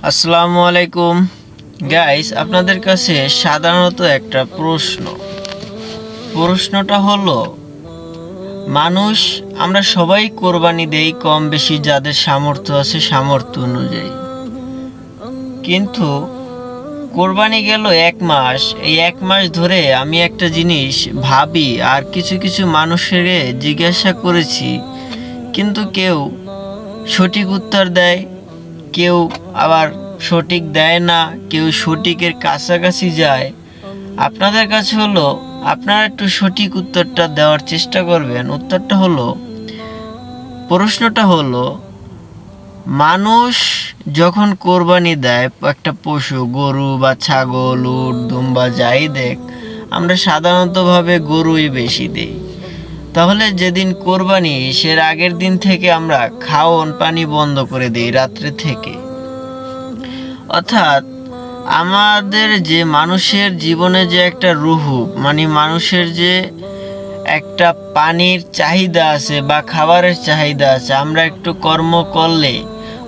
আসসালামু আলাইকুম গাইস, আপনাদের কাছে সাধারণত একটা প্রশ্নটা হলো, আমরা সবাই কোরবানি দেই কম বেশি, যাদের সামর্থ্য আছে সামর্থ্য অনুযায়ী। কিন্তু কোরবানি গেল 1 মাস, এই 1 মাস ধরে আমি একটা জিনিস ভাবি আর কিছু কিছু মানুষের জিজ্ঞাসা করেছি, কিন্তু কেউ সঠিক উত্তর দেয়, কেউ আবার সঠিক দেয় না, কেউ সঠিকের কাছাকাছি যায়। আপনাদের কাছে হলো, আপনারা একটু সঠিক উত্তরটা দেওয়ার চেষ্টা করবেন। প্রশ্নটা হলো, মানুষ যখন কোরবানি দেয় একটা পশু, গরু বা ছাগল, উট, দুম্বা যাই দেখ, আমরা সাধারণতভাবে গরুই বেশি দেই। তাহলে যেদিন কোরবানি সের আগের দিন থেকে আমরা খাওন পানি বন্ধ করে দিই রাত্রে থেকে। অর্থাৎ আমাদের যে মানুষের জীবনে যে একটা রুহু, মানে মানুষের যে একটা পানির চাহিদা আছে বা খাবারের চাহিদা আছে, আমরা একটু কর্ম করলে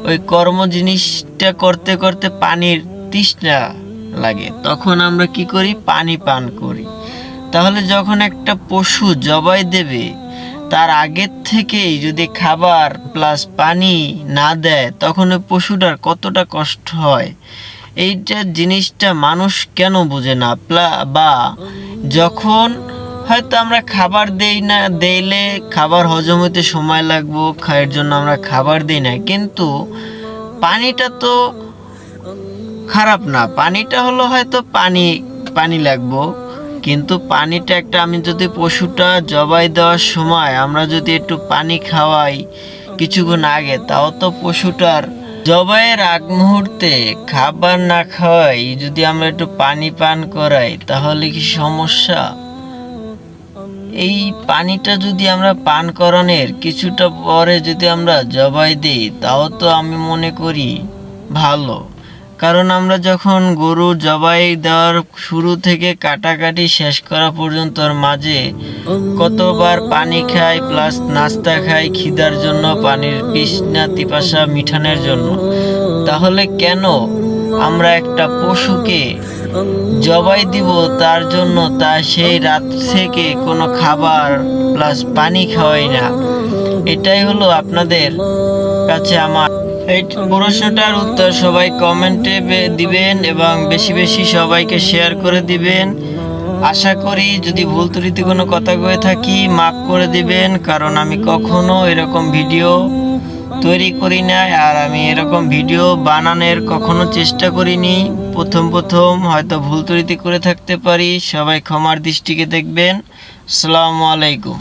ওই কর্ম জিনিসটা করতে করতে পানির তৃষ্ণা লাগে, তখন আমরা কি করি? পানি পান করি। তাহলে যখন একটা পশু জবাই দেবে, তার আগের থেকেই যদি খাবার প্লাস পানি না দেয়, তখন ওই পশুটার কতটা কষ্ট হয়। এইটা জিনিসটা মানুষ কেন বোঝে না? বা যখন হয়তো আমরা খাবার দেই না, দিলে খাবার হজম হতে সময় লাগবো, এর জন্য আমরা খাবার দিই না, কিন্তু পানিটা তো খারাপ না। পানিটা হলো হয়তো পানি লাগবো, কিন্তু পানিটা একটা, আমি যদি পশুটা জবাই দেওয়ার সময় আমরা যদি একটু পানি খাওয়াই কিছুক্ষণ আগে, তাও তো পশুটার জবাইয়ের আগ মুহূর্তে খাবার না খাওয়াই যদি আমরা একটু পানি পান করাই, তাহলে কি সমস্যা? এই পানিটা যদি আমরা পান করানোর কিছুটা পরে যদি আমরা জবাই দিই, তাও তো আমি মনে করি ভালো। কারণ আমরা যখন গরু জবাই দেওয়ার শুরু থেকে কাটাকাটি শেষ করা পর্যন্ত মাঝে কতবার পানি খাই, প্লাস নাস্তা খাই খিদার জন্য, পানির তৃষ্ণা পিপাসা মিটানোর জন্য। তাহলে কেন আমরা একটা পশুকে জবাই দিব তার জন্য, তা সেই রাত থেকে কোনো খাবার প্লাস পানি খাওয়াই না? এটাই হলো আপনাদের কাছে আমার এই প্রশ্নটার উত্তর। সবাই কমেন্টে দিবেন এবং বেশি বেশি সবাইকে শেয়ার করে দিবেন। আশা করি যদি ভুল ত্রুটি কোনো কথা কয়ে থাকি মাফ করে দিবেন, কারণ আমি কখনো এরকম ভিডিও তৈরি করি না, আর আমি এরকম ভিডিও বানানোর কখনো চেষ্টা করিনি। প্রথম হয়তো ভুল ত্রুটি করে থাকতে পারি, সবাই ক্ষমার দৃষ্টিতে দেখবেন। আসসালামু আলাইকুম।